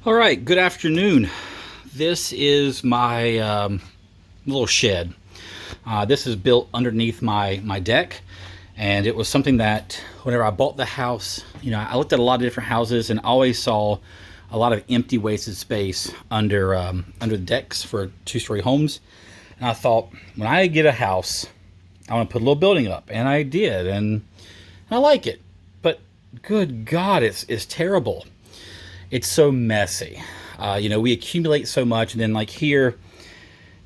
All right, good afternoon. This is my little shed. This is built underneath my deck, and it was something that whenever I bought the house, I looked at a lot of different houses and always saw a lot of empty, wasted space under the decks for two-story homes. And I thought, when I get a house, I want to put a little building up, and I did, and I like it. But good God, it's terrible. It's so messy. We accumulate so much, and then like here,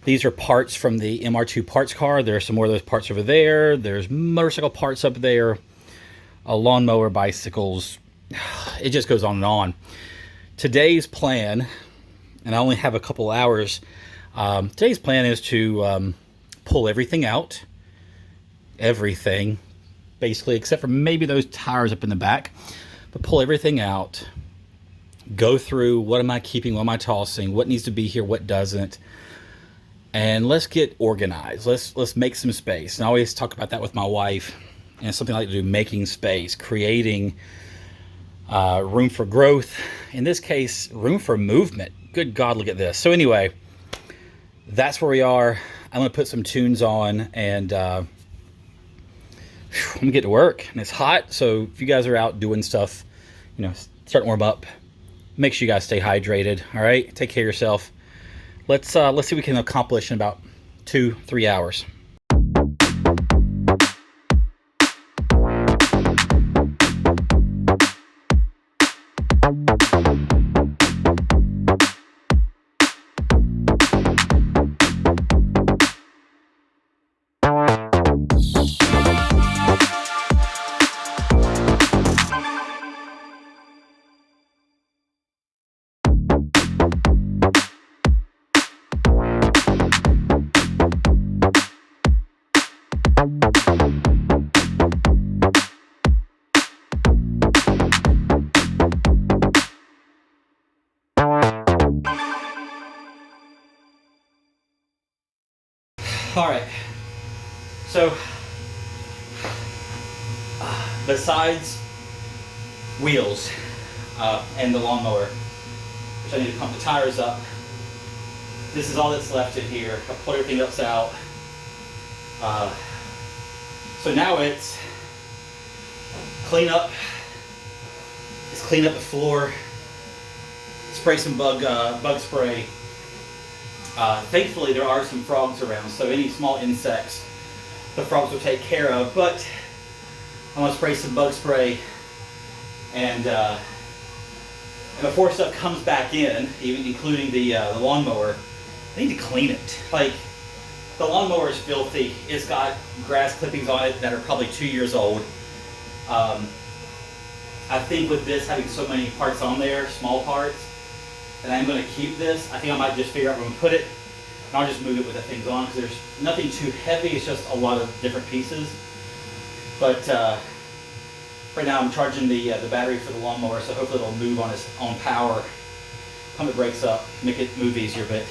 these are parts from the MR2 parts car. There's some more of those parts over there. There's motorcycle parts up there, a lawnmower, bicycles. It just goes on and on. Today's plan, and I only have a couple hours. Today's plan is to pull everything out, everything, basically, except for maybe those tires up in the back, but pull everything out. Go through what am I keeping, what am I tossing, what needs to be here, what doesn't, and let's get organized. Let's make some space. And I always talk about that with my wife, and it's something I like to do: making space, creating room for growth. In this case, room for movement. Good God, look at this. So anyway, that's where we are. I'm gonna put some tunes on, and I'm gonna get to work. And it's hot, so if you guys are out doing stuff, start to warm up. Make sure you guys stay hydrated. All right, take care of yourself. Let's see what we can accomplish in about 2-3 hours. All right, so besides wheels and the lawnmower, which I need to pump the tires up, this is all that's left in here. I pulled everything else out. So now it's clean up. Let's clean up the floor. Spray some bug spray. Thankfully, there are some frogs around, so any small insects, the frogs will take care of. But I'm gonna spray some bug spray, and before stuff comes back in, even including the lawnmower, I need to clean it. Like, the lawnmower is filthy. It's got grass clippings on it that are probably 2 years old. I think with this having so many parts on there, small parts, and I'm going to keep this, I think I might just figure out where I'm going to put it, and I'll just move it with the things on, because there's nothing too heavy. It's just a lot of different pieces. But right now I'm charging the battery for the lawnmower, so hopefully it'll move on its own power. Pump the brakes up, make it move easier. But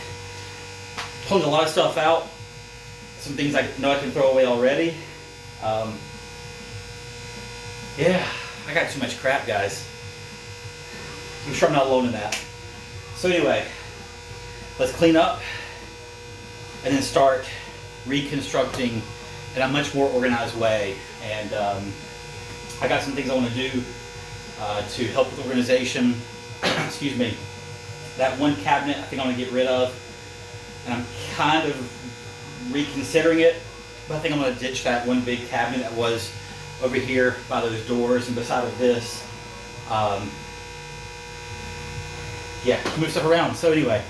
pulling a lot of stuff out, some things I know I can throw away already. Yeah, I got too much crap, guys. I'm sure I'm not alone in that. So anyway, let's clean up and then start reconstructing in a much more organized way. And I got some things I want to do to help with organization. Excuse me. That one cabinet I think I'm going to get rid of, and I'm kind of reconsidering it, but I think I'm going to ditch that one big cabinet that was over here by those doors and beside of this. Yeah, move stuff around. So anyway,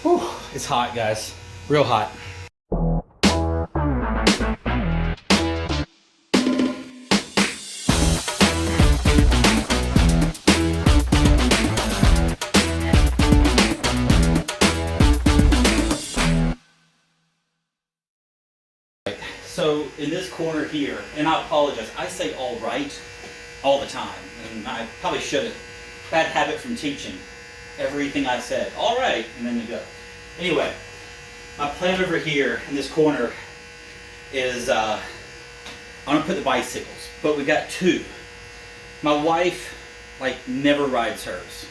whew, it's hot, guys. Real hot. So in this corner here, and I apologize, I say all right all the time, and I probably shouldn't. Bad habit from teaching. Everything I said, all right, and then you go. Anyway, my plan over here in this corner is I'm gonna put the bicycles, but we got two. My wife never rides hers.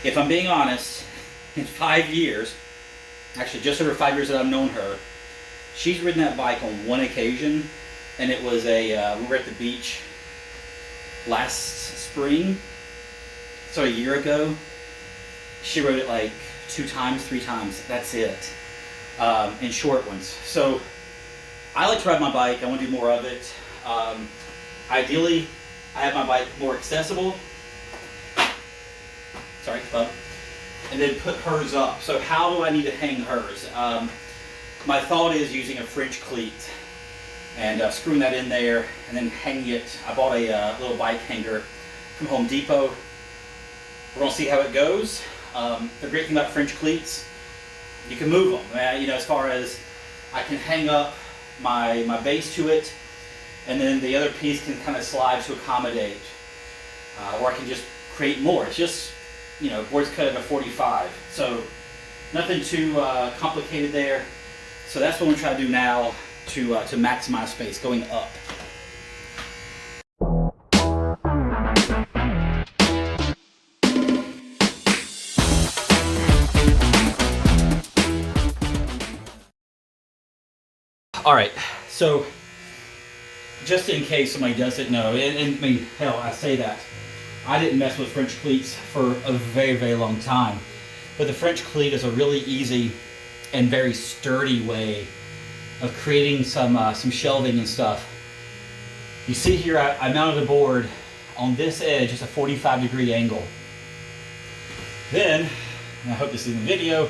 if I'm being honest, in 5 years, actually just over 5 years that I've known her, she's ridden that bike on one occasion, and it was we were at the beach last spring, so a year ago. She rode it like 2 times, 3 times, that's it, in short ones. So I like to ride my bike. I want to do more of it. Ideally, I have my bike more accessible. Sorry, bub. And then put hers up. So how do I need to hang hers? My thought is using a French cleat and screwing that in there and then hanging it. I bought a little bike hanger from Home Depot. We're gonna see how it goes. The great thing about French cleats, you can move them. You know, as far as I can hang up my base to it, and then the other piece can kind of slide to accommodate, or I can just create more. It's just, you know, board's cut at a 45, so nothing too complicated there. So that's what I'm trying to do now to maximize space going up. All right, so just in case somebody doesn't know, and I mean, hell, I say that, I didn't mess with French cleats for a very, very long time. But the French cleat is a really easy and very sturdy way of creating some shelving and stuff. You see here, I mounted the board on this edge, it's a 45-degree angle. Then, and I hope this is in the video,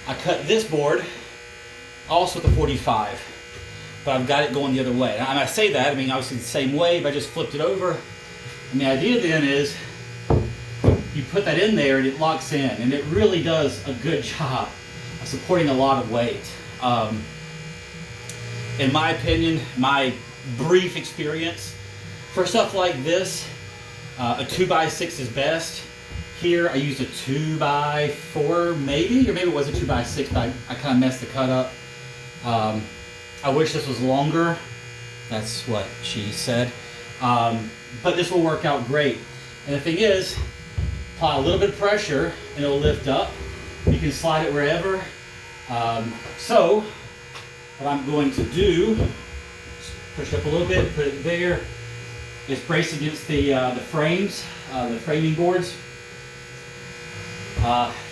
I cut this board also with a 45, but I've got it going the other way. And I say that, I mean, obviously the same way, but I just flipped it over. And the idea then is you put that in there and it locks in, and it really does a good job of supporting a lot of weight. In my opinion, my brief experience, for stuff like this, a 2x6 is best. Here I used a 2x4 maybe, or maybe it was a 2x6, but I kind of messed the cut up. I wish this was longer. That's what she said. But this will work out great. And the thing is, apply a little bit of pressure and it'll lift up. You can slide it wherever. So what I'm going to do, push up a little bit, put it there. It's braced against the frames, the framing boards.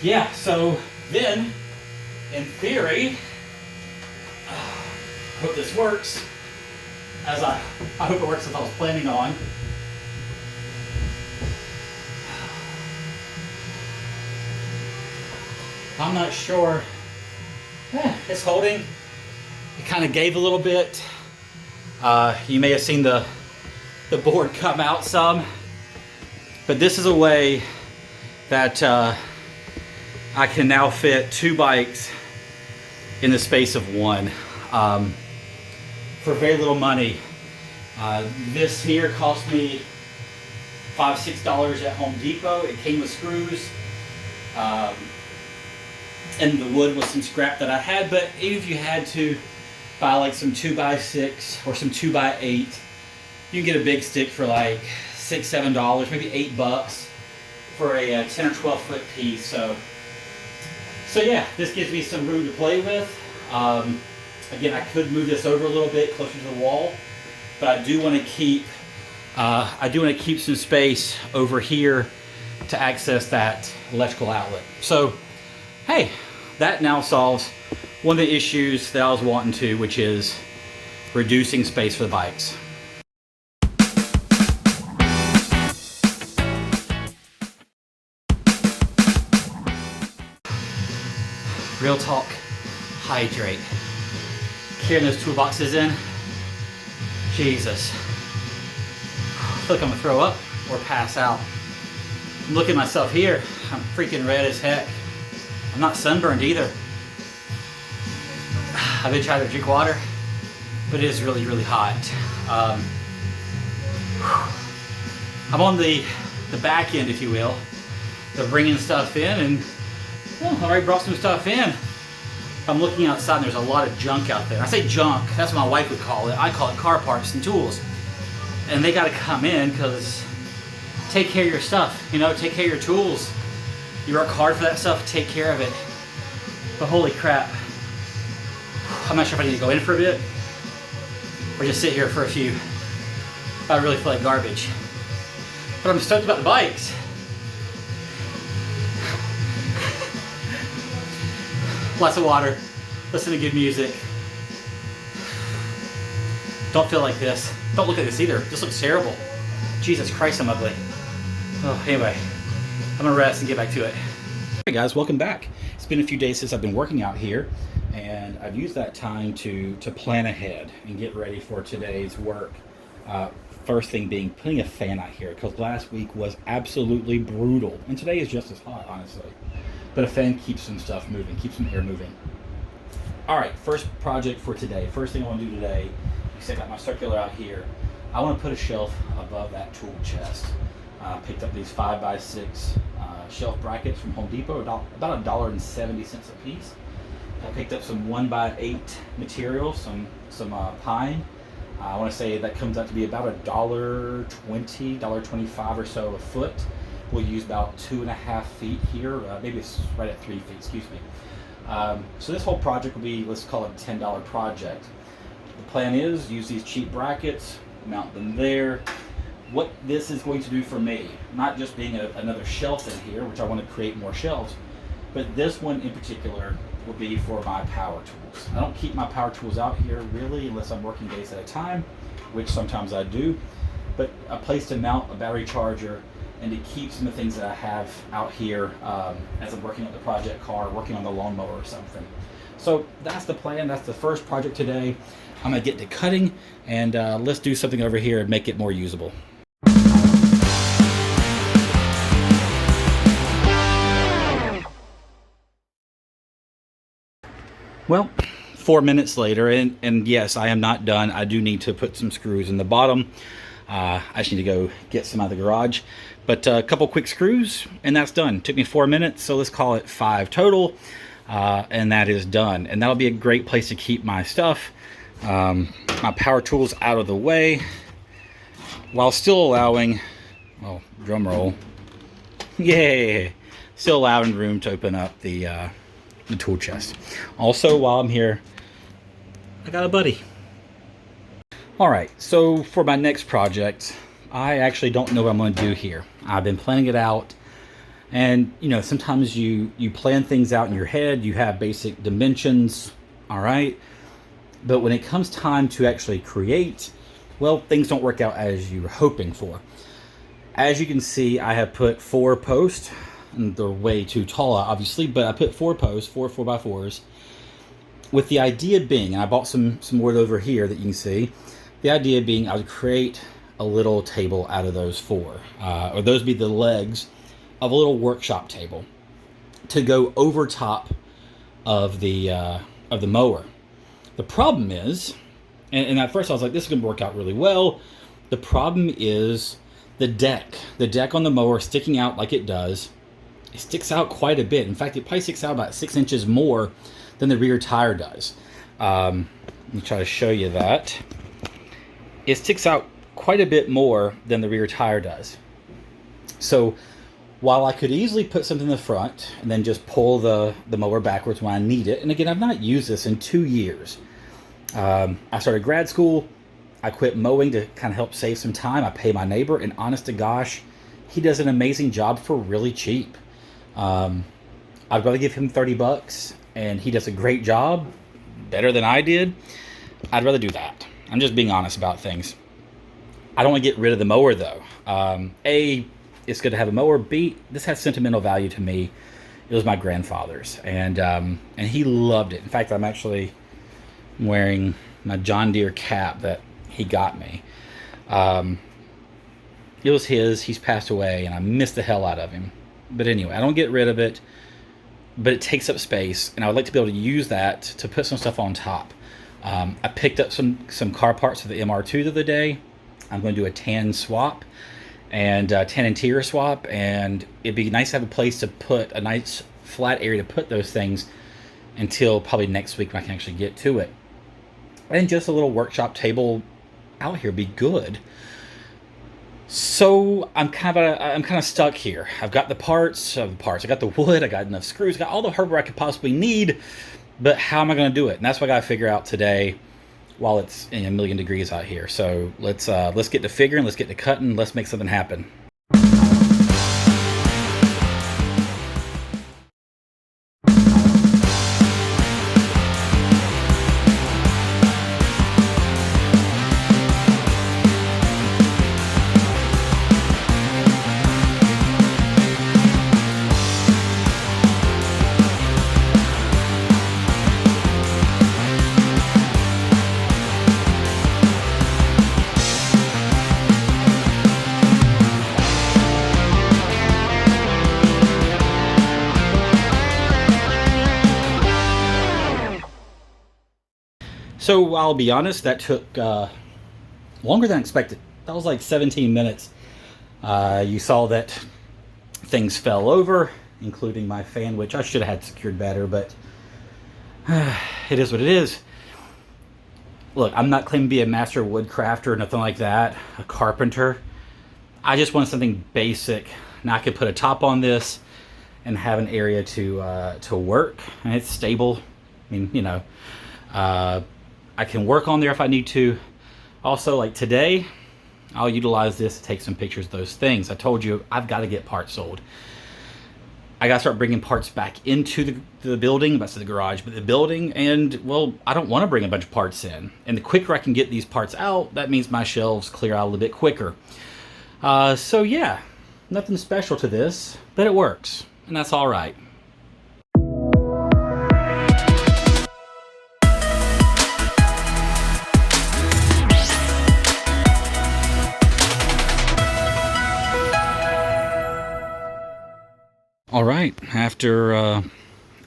Yeah, so then, in theory, I hope this works, as I hope it works as I was planning on. I'm not sure. It's holding. It kind of gave a little bit. You may have seen the board come out some, but this is a way that I can now fit 2 bikes in the space of 1 for very little money. This here cost me $5-6 at Home Depot. It came with screws, and the wood was some scrap that I had. But even if you had to buy like some 2x6 or some 2x8, you can get a big stick for like $6-7, maybe $8 for a 10 or 12 foot piece. So yeah, this gives me some room to play with. Again, I could move this over a little bit closer to the wall, but I do want to keep some space over here to access that electrical outlet. So, hey, that now solves one of the issues that I was wanting to, which is reducing space for the bikes. Real talk, hydrate. Carrying those toolboxes in, Jesus. I feel like I'm gonna throw up or pass out. I'm looking at myself here, I'm freaking red as heck. I'm not sunburned either. I've been trying to drink water, but it is really, really hot. I'm on the back end, if you will. They're bringing stuff in, and well, I already brought some stuff in. I'm looking outside and there's a lot of junk out there. I say junk, that's what my wife would call it. I call it car parts and tools. And they gotta come in because take care of your stuff, you know, take care of your tools. You work hard for that stuff, take care of it. But holy crap. I'm not sure if I need to go in for a bit or just sit here for a few. I really feel like garbage. But I'm stoked about the bikes. Lots of water, listen to good music. Don't feel like this. Don't look at this either. This looks terrible. Jesus Christ, I'm ugly. Oh, anyway, I'm gonna rest and get back to it. Hey guys, welcome back. It's been a few days since I've been working out here, and I've used that time to plan ahead and get ready for today's work. First thing being putting a fan out here, because last week was absolutely brutal, and today is just as hot, honestly. But a fan keeps some stuff moving, keeps some air moving. All right, first project for today. First thing I want to do today, you see I got my circular out here. I want to put a shelf above that tool chest. Picked up these 5x6 shelf brackets from Home Depot, about $1.70 a piece. I picked up some 1x8 material, some pine. I want to say that comes out to be about $1.20, $1.25 or so a foot. We'll use about 2.5 feet here, maybe it's right at 3 feet, excuse me. So this whole project will be, let's call it a $10 project. The plan is use these cheap brackets, mount them there. What this is going to do for me, not just being another shelf in here, which I want to create more shelves, but this one in particular will be for my power tools. I don't keep my power tools out here really unless I'm working days at a time, which sometimes I do, but a place to mount a battery charger and to keep some of the things that I have out here as I'm working on the project car, working on the lawnmower or something. So that's the plan. That's the first project today. I'm gonna get to cutting, and let's do something over here and make it more usable. Well, 4 minutes later, and yes, I am not done. I do need to put some screws in the bottom. I just need to go get some out of the garage. But a couple quick screws, and that's done. Took me 4 minutes, so let's call it 5 total. And that is done. And that'll be a great place to keep my stuff, my power tools out of the way, while still allowing, well, drum roll, yay, still allowing room to open up the tool chest. Also, while I'm here, I got a buddy. All right, so for my next project, I actually don't know what I'm going to do here. I've been planning it out, and you know, sometimes you plan things out in your head, you have basic dimensions, all right, but when it comes time to actually create, well, things don't work out as you were hoping for. As you can see, I have put 4 posts, and they're way too tall, obviously, but I put 4 posts, 4 4x4s, with the idea being, and I bought some wood over here that you can see, the idea being I would create a little table out of those 4, or those would be the legs of a little workshop table to go over top of the mower. The problem is, and at first I was like, this is going to work out really well. The problem is the deck on the mower sticking out like it does. It sticks out quite a bit. In fact, it probably sticks out about 6 inches more than the rear tire does. Let me try to show you that. It sticks out quite a bit more than the rear tire does. So while I could easily put something in the front and then just pull the mower backwards when I need it, and again, I've not used this in 2 years. I started grad school. I quit mowing to kind of help save some time. I pay my neighbor, and honest to gosh, he does an amazing job for really cheap. I'd rather give him 30 bucks and he does a great job, better than I did. I'd rather do that. I'm just being honest about things. I don't want to get rid of the mower though. A, it's good to have a mower. B, this has sentimental value to me. It was my grandfather's, and he loved it. In fact, I'm actually wearing my John Deere cap that he got me. It was his. He's passed away, and I miss the hell out of him. But anyway, I don't get rid of it, but it takes up space, and I would like to be able to use that to put some stuff on top. I picked up some car parts for the MR2 the other day. I'm going to do a tan swap and tan interior swap, and it'd be nice to have a place to put a nice flat area to put those things until probably next week when I can actually get to it. And just a little workshop table out here would be good. So I'm kind of stuck here. I've got the parts, I got the wood, I got enough screws, I got all the hardware I could possibly need, but how am I going to do it? And that's what I got to figure out today while it's a million degrees out here. So let's get to figuring, let's get to cutting, let's make something happen. So I'll be honest, that took longer than expected. That was like 17 minutes. You saw that things fell over, including my fan, which I should have had secured better, but it is what it is. Look, I'm not claiming to be a master woodcrafter or nothing like that, a carpenter. I just want something basic. Now I can put a top on this and have an area to work, and it's stable. I mean, I can work on there if I need to. Also, like today, I'll utilize this to take some pictures of those things. I told you I've got to get parts sold. I got to start bringing parts back into the building, that's the garage, but the building, and well, I don't want to bring a bunch of parts in. And the quicker I can get these parts out, that means my shelves clear out a little bit quicker. So yeah, nothing special to this, but it works, and that's all right. All right, after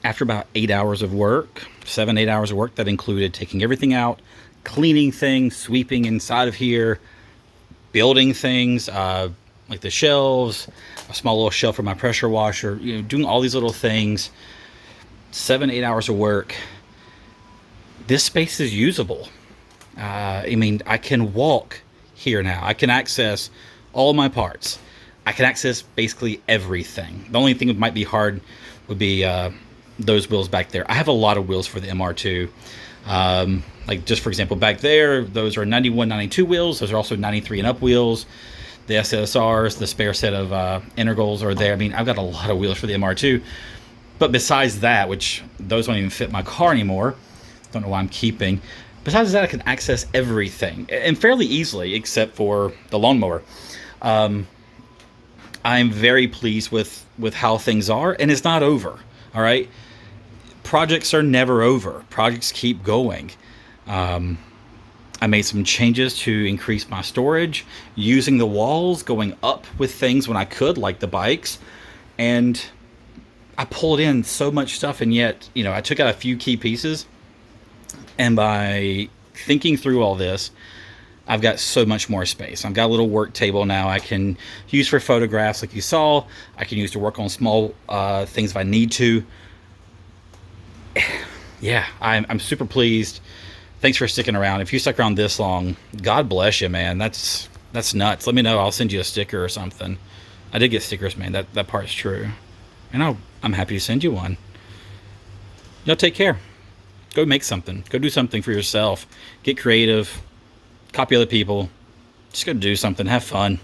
about 8 hours of work, 7, 8 hours of work, that included taking everything out, cleaning things, sweeping inside of here, building things, like the shelves, a small little shelf for my pressure washer, doing all these little things. 7, 8 hours of work. This space is usable. I mean, I can walk here now. I can access all of my parts. I can access basically everything. The only thing that might be hard would be those wheels back there. I have a lot of wheels for the MR2. Like just for example, back there, those are 91, 92 wheels. Those are also 93 and up wheels. The SSRs, the spare set of integrals are there. I mean, I've got a lot of wheels for the MR2. But besides that, which those don't even fit my car anymore, don't know why I'm keeping. Besides that, I can access everything and fairly easily, except for the lawnmower. I'm very pleased with how things are, and it's not over. All right, projects are never over. Projects keep going. I made some changes to increase my storage, using the walls, going up with things when I could, like the bikes, and I pulled in so much stuff, and yet, I took out a few key pieces, and by thinking through all this, I've got so much more space. I've got a little work table now I can use for photographs like you saw. I can use to work on small things if I need to. Yeah, I'm super pleased. Thanks for sticking around. If you stuck around this long, God bless you, man. That's nuts. Let me know. I'll send you a sticker or something. I did get stickers, man. That part's true. And I'm happy to send you one. Take care. Go make something. Go do something for yourself. Get creative. Copy other people. Just go do something. Have fun.